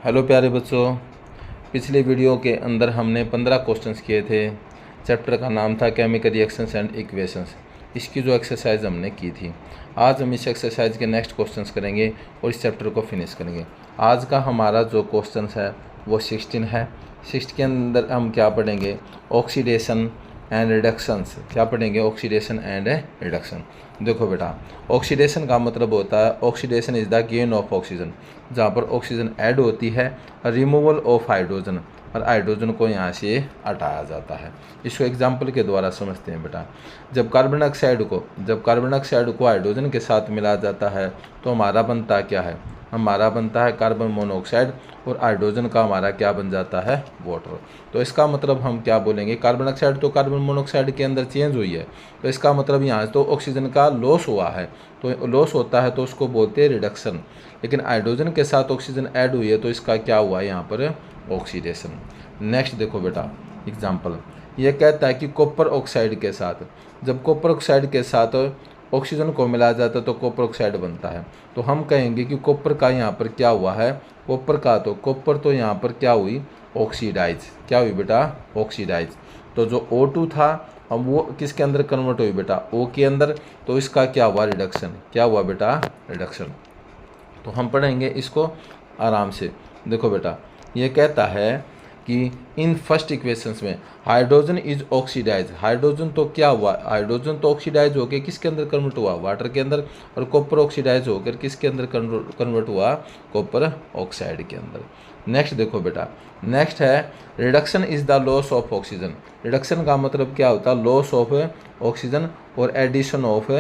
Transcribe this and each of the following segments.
Hello प्यारे बच्चों, पिछले वीडियो के अंदर हमने 15 क्वेश्चंस किए थे। चैप्टर का नाम था केमिकल रिएक्शंस एंड इक्वेशंस। इसकी जो एक्सरसाइज हमने की थी, आज हम इस एक्सरसाइज के नेक्स्ट क्वेश्चंस करेंगे और इस चैप्टर को फिनिश करेंगे। आज का हमारा जो क्वेश्चंस है वो 16 है। 6 के अंदर हम क्या पढ़ेंगे? Oxidation and reductions. क्या पढ़ेंगे? Oxidation and reduction. देखो बेटा, ऑक्सीडेशन का मतलब होता है oxidation is the gain of oxygen, जहाँ पर ऑक्सीजन ऐड होती है, रिमूवल ऑफ हाइड्रोजन, और हाइड्रोजन को यहाँ से हटाया जाता है। इसको एग्जाम्पल के द्वारा समझते हैं बेटा। जब कार्बन डाइऑक्साइड को हाइड्रोजन के साथ मिलाया जाता है तो हमारा बनता क्या है? हमारा बनता है कार्बन मोनोऑक्साइड, और हाइड्रोजन का हमारा क्या बन जाता है? वाटर। तो इसका मतलब हम क्या बोलेंगे? कार्बन डाइऑक्साइड तो कार्बन मोनोऑक्साइड के अंदर चेंज हुई है, तो इसका मतलब यहाँ तो ऑक्सीजन का लॉस हुआ है। तो लॉस होता है तो उसको बोलते हैं रिडक्शन। लेकिन हाइड्रोजन के साथ ऑक्सीजन ऐड हुई है तो इसका क्या हुआ यहाँ पर? ऑक्सीडेशन। नेक्स्ट देखो बेटा एग्जाम्पल, ये कहता है कि कॉपर ऑक्साइड के साथ, जब कॉपर ऑक्साइड के साथ ऑक्सीजन को मिलाया जाता है तो कॉपर ऑक्साइड बनता है। तो हम कहेंगे कि कॉपर का यहाँ पर क्या हुआ है? कॉपर तो यहाँ पर क्या हुई? ऑक्सीडाइज। क्या हुई बेटा? ऑक्सीडाइज। तो जो O2 था हम वो किसके अंदर कन्वर्ट हुई बेटा? O के अंदर। तो इसका क्या हुआ? रिडक्शन। क्या हुआ बेटा? रिडक्शन। तो हम पढ़ेंगे इसको आराम से। देखो बेटा, ये कहता है कि इन फर्स्ट इक्वेशंस में हाइड्रोजन इज ऑक्सीडाइज। हाइड्रोजन तो क्या हुआ? हाइड्रोजन तो ऑक्सीडाइज होकर किसके अंदर कन्वर्ट हुआ? वाटर के अंदर। और कॉपर ऑक्सीडाइज होकर किसके अंदर कन्वर्ट हुआ? कॉपर ऑक्साइड के अंदर। नेक्स्ट देखो बेटा, नेक्स्ट है reduction is the loss of oxygen. Reduction का मतलब क्या होता है? लॉस ऑफ ऑक्सीजन और एडिशन ऑफ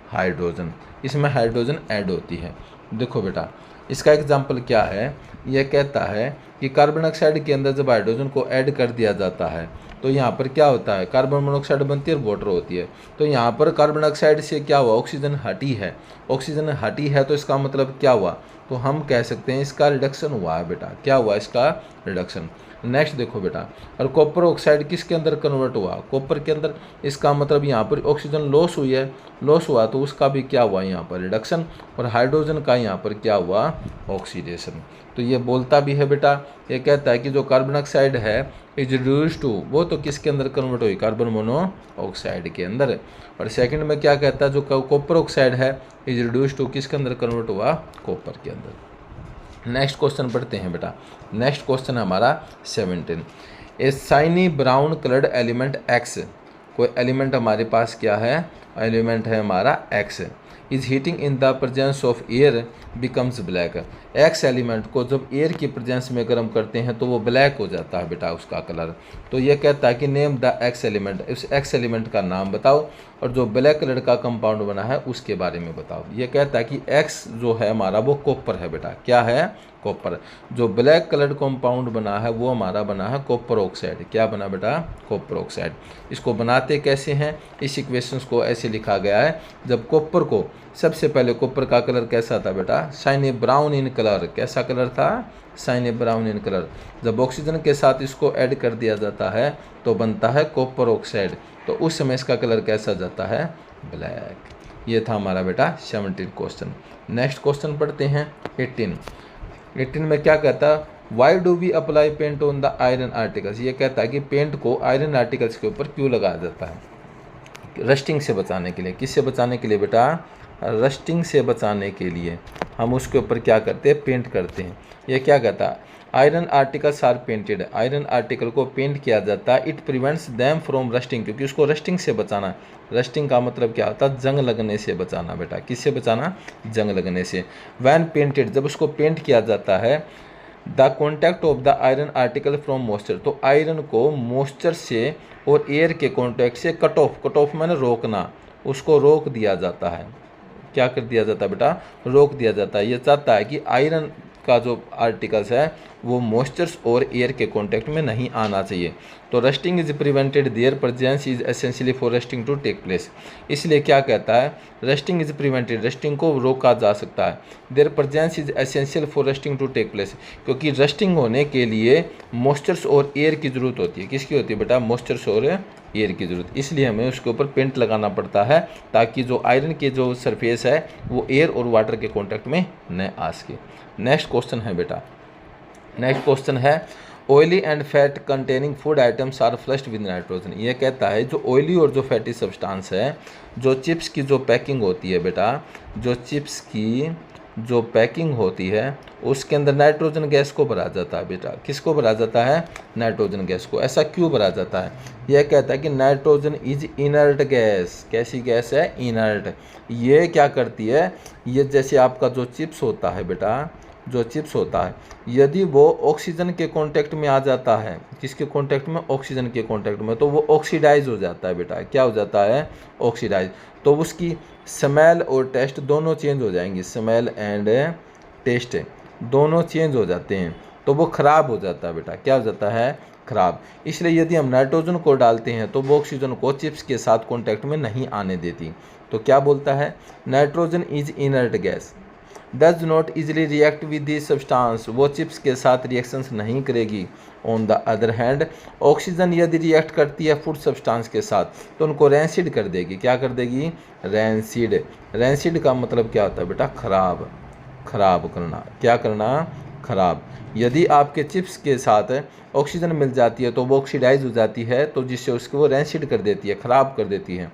हाइड्रोजन। इसमें हाइड्रोजन ऐड होती है। देखो बेटा, इसका एग्जाम्पल क्या है? यह कहता है कि कार्बन डाइऑक्साइड के अंदर जब हाइड्रोजन को ऐड कर दिया जाता है तो यहाँ पर क्या होता है? कार्बन मोनोऑक्साइड बनती है और वाटर होती है। तो यहाँ पर कार्बन डाइऑक्साइड से क्या हुआ? ऑक्सीजन हटी है। ऑक्सीजन हटी है तो इसका मतलब क्या हुआ? तो हम कह सकते हैं इसका रिडक्शन हुआ है बेटा। क्या हुआ? इसका रिडक्शन। नेक्स्ट देखो बेटा, और कॉपर ऑक्साइड किसके अंदर कन्वर्ट हुआ? कॉपर के अंदर। इसका मतलब यहाँ पर ऑक्सीजन लॉस हुई है, लॉस हुआ तो उसका भी क्या हुआ? यहाँ पर रिडक्शन। और हाइड्रोजन का यहाँ पर क्या हुआ? ऑक्सीडेशन। तो ये बोलता भी है बेटा, ये कहता है कि जो कार्बन डाइऑक्साइड है इज रिड्यूस टू, वो तो किसके अंदर कन्वर्ट हुई? कार्बन मोनोऑक्साइड के अंदर। और सेकंड में क्या कहता है? जो कॉपर ऑक्साइड है इज रिड्यूस टू किसके अंदर कन्वर्ट हुआ? कॉपर के अंदर। नेक्स्ट क्वेश्चन पढ़ते हैं बेटा। नेक्स्ट क्वेश्चन हमारा 17। A shiny brown coloured element X. कोई एलिमेंट हमारे पास क्या है? एलिमेंट है हमारा X. Is heating in the presence of air becomes black. X element को जब एयर की प्रेजेंस में गर्म करते हैं तो वो ब्लैक हो जाता है बेटा, उसका कलर। तो ये कहता है कि नेम द एक्स एलिमेंट। उस एक्स एलिमेंट का नाम बताओ और जो ब्लैक कलर का कंपाउंड बना है उसके बारे में बताओ। ये कहता है कि एक्स जो है हमारा वो कॉपर है बेटा। क्या है? कॉपर। जो ब्लैक कलर्ड कंपाउंड बना है वो हमारा बना है कॉपर ऑक्साइड। क्या बना बेटा? Copper oxide. इसको बनाते कैसे हैं? इस इक्वेशंस को ऐसे लिखा गया है, जब कॉपर को सबसे पहले कॉपर का कलर कैसा था बेटा? Shiny brown in colour. कैसा कलर था? Shiny brown in colour. जब ऑक्सीजन के साथ इसको ऐड कर दिया जाता है तो बनता है कॉपर ऑक्साइड। तो उस समय इसका कलर कैसा जाता है? ब्लैक। ये था हमारा बेटा 17 क्वेश्चन। नेक्स्ट क्वेश्चन पढ़ते हैं 18 में क्या कहता है? Why do we apply paint on the iron articles. ये कहता है कि पेंट को आयरन आर्टिकल्स के ऊपर क्यों लगाया जाता है? रस्टिंग से बचाने के लिए। किससे बचाने के लिए बेटा? रस्टिंग से बचाने के लिए हम उसके ऊपर क्या करते हैं? पेंट करते हैं। ये क्या कहता है? Iron articles are painted. Iron article को पेंट किया जाता है। It prevents them from rusting, क्योंकि उसको रस्टिंग से बचाना। रस्टिंग का मतलब क्या होता है? जंग लगने से बचाना बेटा। किससे बचाना? जंग लगने से। वैन पेंटेड, जब उसको पेंट किया जाता है, the contact of the iron article from moisture, तो आयरन को मॉइस्चर से और एयर के कॉन्टैक्ट से कट ऑफ मैंने रोकना, उसको रोक दिया जाता है। क्या कर दिया जाता है बेटा? रोक दिया जाता है। ये चाहता है कि आयरन का जो आर्टिकल्स है वो मॉइस्चर्स और एयर के कांटेक्ट में नहीं आना चाहिए। तो rusting is prevented, their presence is essentially for rusting to take place. इसलिए क्या कहता है? रस्टिंग इज प्रिवेंटेड, रस्टिंग को रोका जा सकता है। Their presence is essential for rusting to take place, क्योंकि रस्टिंग होने के लिए मॉइस्चर्स और एयर की जरूरत होती है। किसकी होती है बेटा? मॉइस्चर्स और एयर की जरूरत। इसलिए हमें उसके ऊपर पेंट लगाना पड़ता है ताकि जो आयरन के जो सरफेस है वो एयर और वाटर के कॉन्टैक्ट में न आ सके। नेक्स्ट क्वेश्चन है बेटा नेक्स्ट क्वेश्चन है oily and fat containing food items are flushed with nitrogen. ये कहता है जो ऑयली और जो फैटी सब्सटेंस है, जो चिप्स की जो पैकिंग होती है बेटा, जो चिप्स की जो पैकिंग होती है उसके अंदर नाइट्रोजन गैस को भरा जाता है बेटा। किसको भरा जाता है? नाइट्रोजन गैस को। ऐसा क्यों भरा जाता है? यह कहता है कि नाइट्रोजन इज इनर्ट गैस। कैसी गैस है? इनर्ट। ये क्या करती है? ये जैसे आपका जो चिप्स होता है बेटा, जो चिप्स होता है, यदि वो ऑक्सीजन के कांटेक्ट में आ जाता है, किसके कांटेक्ट में? ऑक्सीजन के कांटेक्ट में, तो वो ऑक्सीडाइज हो जाता है बेटा। क्या हो जाता है? ऑक्सीडाइज। तो उसकी स्मेल और टेस्ट दोनों चेंज हो जाएंगी। स्मेल एंड टेस्ट दोनों चेंज हो जाते हैं, तो वो ख़राब हो जाता है बेटा। क्या हो जाता है? ख़राब। इसलिए यदि हम नाइट्रोजन को डालते हैं तो वो ऑक्सीजन को चिप्स के साथ कांटेक्ट में नहीं आने देती। तो क्या बोलता है? Nitrogen is inert gas does not easily react with the substance. वो चिप्स के साथ रिएक्शंस नहीं करेगी। On the other hand oxygen यदि रिएक्ट करती है फूड सब्सटेंस के साथ तो उनको रैंसिड कर देगी। क्या कर देगी? रैंसिड। रैंसिड का मतलब क्या होता है बेटा? खराब। खराब करना। क्या करना? खराब। यदि आपके चिप्स के साथ ऑक्सीजन मिल जाती है तो वो ऑक्सीडाइज हो जाती है, तो जिससे उसको वो रैंसिड कर देती है, ख़राब कर देती है।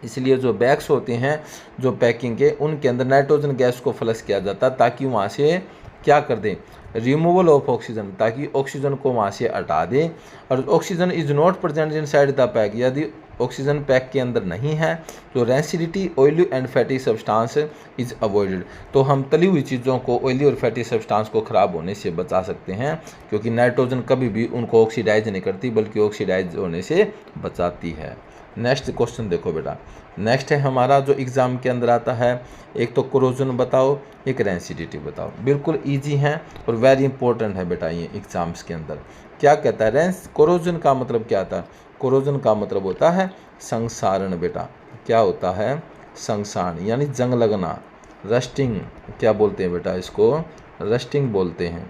इसलिए जो बैग्स होते हैं जो पैकिंग के, उनके अंदर नाइट्रोजन गैस को फ्लश किया जाता है ताकि वहाँ से क्या कर दें? रिमूवल ऑफ ऑक्सीजन, ताकि ऑक्सीजन को वहाँ से हटा दें। और oxygen is not present in side the pack. यदि ऑक्सीजन पैक के अंदर नहीं है तो rancidity oily and fatty substance is avoided. तो हम तली हुई चीज़ों को, ऑयली और फैटी सब्सटेंस को ख़राब होने से बचा सकते हैं, क्योंकि नाइट्रोजन कभी भी उनको ऑक्सीडाइज नहीं करती बल्कि ऑक्सीडाइज होने से बचाती है। नेक्स्ट क्वेश्चन देखो बेटा। नेक्स्ट है हमारा जो एग्ज़ाम के अंदर आता है, एक तो कोरोजन बताओ, एक रेंसिडिटी बताओ। बिल्कुल इजी हैं और वेरी इंपॉर्टेंट है बेटा ये एग्ज़ाम्स के अंदर। क्या कहता है? कोरोजन का मतलब क्या था? कोरोजन का मतलब होता है संक्षारण बेटा। क्या होता है? संक्षारण यानी जंग लगना, रस्टिंग। क्या बोलते हैं बेटा? इसको रस्टिंग बोलते हैं।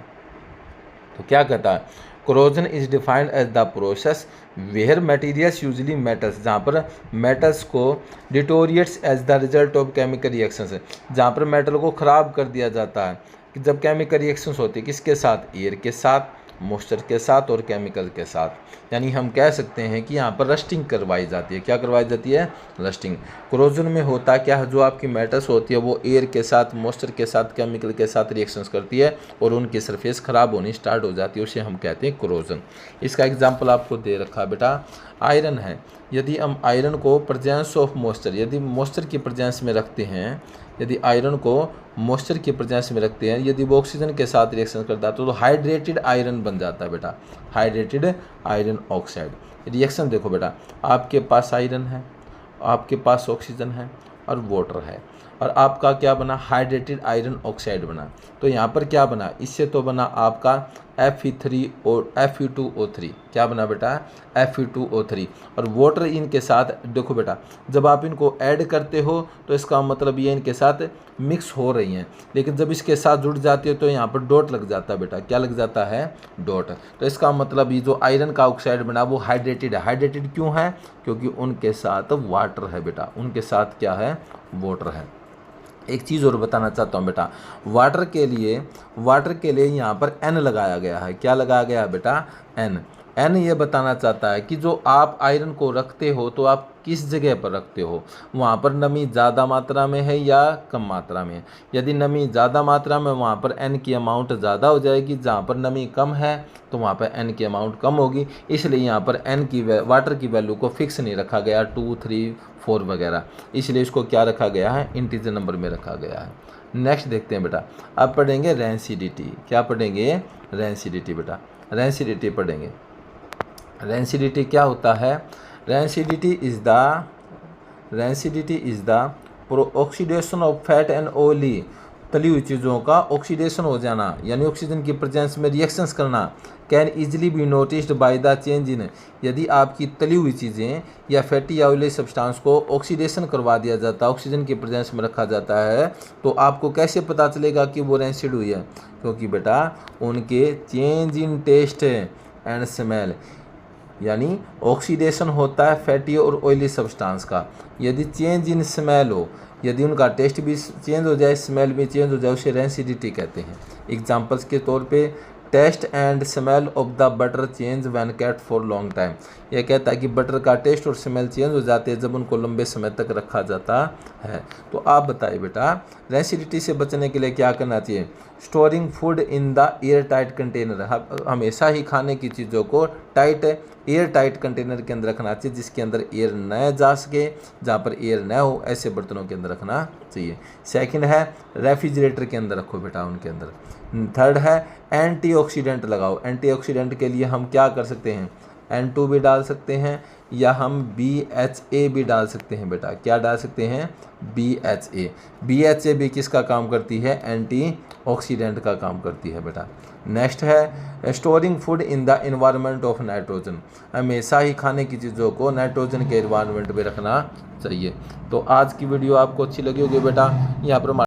तो क्या कहता है? Corrosion is defined as the process where materials usually metals, जहाँ पर मेटल्स को deteriorates as the result of chemical reactions, जहाँ पर मेटल को ख़राब कर दिया जाता है कि जब केमिकल रिएक्शंस होती है। किसके साथ? एयर के साथ, मॉइस्चर के साथ और केमिकल के साथ। यानी हम कह सकते हैं कि यहाँ पर रस्टिंग करवाई जाती है। क्या करवाई जाती है? रस्टिंग। कोरोजन में होता क्या है? जो आपकी मेटल्स होती है वो एयर के साथ, मॉइस्चर के साथ, केमिकल के साथ रिएक्शंस करती है और उनकी सरफेस ख़राब होनी स्टार्ट हो जाती है, उसे हम कहते हैं कोरोजन। इसका एग्जाम्पल आपको दे रखा है बेटा। आयरन है, यदि हम आयरन को प्रेजेंस ऑफ मॉइस्चर, यदि मॉइस्चर की प्रेजेंस में रखते हैं, यदि आयरन को मॉइस्चर की प्रेजेंस में रखते हैं, यदि वो ऑक्सीजन के साथ रिएक्शन करता है तो हाइड्रेटेड आयरन बन जाता है बेटा। Hydrated iron oxide. रिएक्शन देखो बेटा, आपके पास आयरन है, आपके पास ऑक्सीजन है और वाटर है, और आपका क्या बना? हाइड्रेटेड आयरन ऑक्साइड बना। तो यहाँ पर क्या बना? इससे तो बना आपका Fe3 और Fe2O3। क्या बना बेटा? Fe2O3। और वाटर इनके साथ देखो बेटा, जब आप इनको ऐड करते हो तो इसका मतलब ये इनके साथ मिक्स हो रही हैं, लेकिन जब इसके साथ जुड़ जाती है तो यहाँ पर डॉट लग जाता है बेटा। क्या लग जाता है? डॉट। तो इसका मतलब ये जो आयरन का ऑक्साइड बना वो हाइड्रेटेड है। हाइड्रेटेड क्यों है? क्योंकि उनके साथ वाटर है बेटा। उनके साथ क्या है? वाटर है। एक चीज़ और बताना चाहता हूँ बेटा, वाटर के लिए यहाँ पर N लगाया गया है। क्या लगाया गया है बेटा? N ये बताना चाहता है कि जो आप आयरन को रखते हो तो आप किस जगह पर रखते हो, वहाँ पर नमी ज़्यादा मात्रा में है या कम मात्रा में है। यदि नमी ज़्यादा मात्रा में, वहाँ पर N की अमाउंट ज़्यादा हो जाएगी। जहाँ पर नमी कम है तो वहाँ पर N की अमाउंट कम होगी। इसलिए यहाँ पर N की वाटर की वैल्यू को फिक्स नहीं रखा गया 2, 3, 4 वगैरह, इसलिए इसको क्या रखा गया है? इंटीजर नंबर में रखा गया है। नेक्स्ट देखते हैं बेटा, अब पढ़ेंगे रेंसिडिटी। क्या पढ़ेंगे? रेंसिडिटी बेटा। रेंसिडिटी पढ़ेंगे। रेंसिडिटी क्या होता है? Rancidity is the oxidation of fat and oily, तली हुई चीज़ों का ऑक्सीडेशन हो जाना यानी ऑक्सीजन की प्रेजेंस में रिएक्शंस करना। Can easily B noticed by the change in, यदि आपकी तली हुई चीज़ें या फैटी या ऑयली सब्सटेंस को ऑक्सीडेशन करवा दिया जाता है, ऑक्सीजन की प्रेजेंस में रखा जाता है, तो आपको कैसे पता चलेगा कि वो रेंसिड हुई है? क्योंकि बेटा उनके change in taste and smell, यानी ऑक्सीडेशन होता है फैटी और ऑयली सब्सटेंस का। यदि चेंज इन स्मेल हो, यदि उनका टेस्ट भी चेंज हो जाए, स्मेल भी चेंज हो जाए, उसे रेंसिडिटी कहते हैं। एग्जांपल्स के तौर पे taste and smell of the butter change when kept for long time. यह कहता है कि बटर का टेस्ट और स्मेल चेंज हो जाते हैं जब उनको लंबे समय तक रखा जाता है। तो आप बताइए बेटा, रेसिडिटी से बचने के लिए क्या करना चाहिए? Storing food in the air tight container. हमेशा ही खाने की चीज़ों को एयर टाइट कंटेनर के अंदर रखना चाहिए, जिसके अंदर एयर न जा सके, जहाँ पर एयर न हो ऐसे बर्तनों के अंदर रखना चाहिए। सेकंड है रेफ्रिजरेटर के अंदर रखो बेटा, उनके अंदर। थर्ड है एंटीऑक्सीडेंट लगाओ। एंटीऑक्सीडेंट के लिए हम क्या कर सकते हैं? N2 भी डाल सकते हैं या हम BHA भी डाल सकते हैं बेटा। क्या डाल सकते हैं? BHA। BHA भी किसका काम करती है? एंटीऑक्सीडेंट का काम करती है बेटा। नेक्स्ट है storing food in the environment of nitrogen. हमेशा ही खाने की चीज़ों को नाइट्रोजन के इन्वायरमेंट में रखना चाहिए। तो आज की वीडियो आपको अच्छी लगी होगी बेटा। यहाँ पर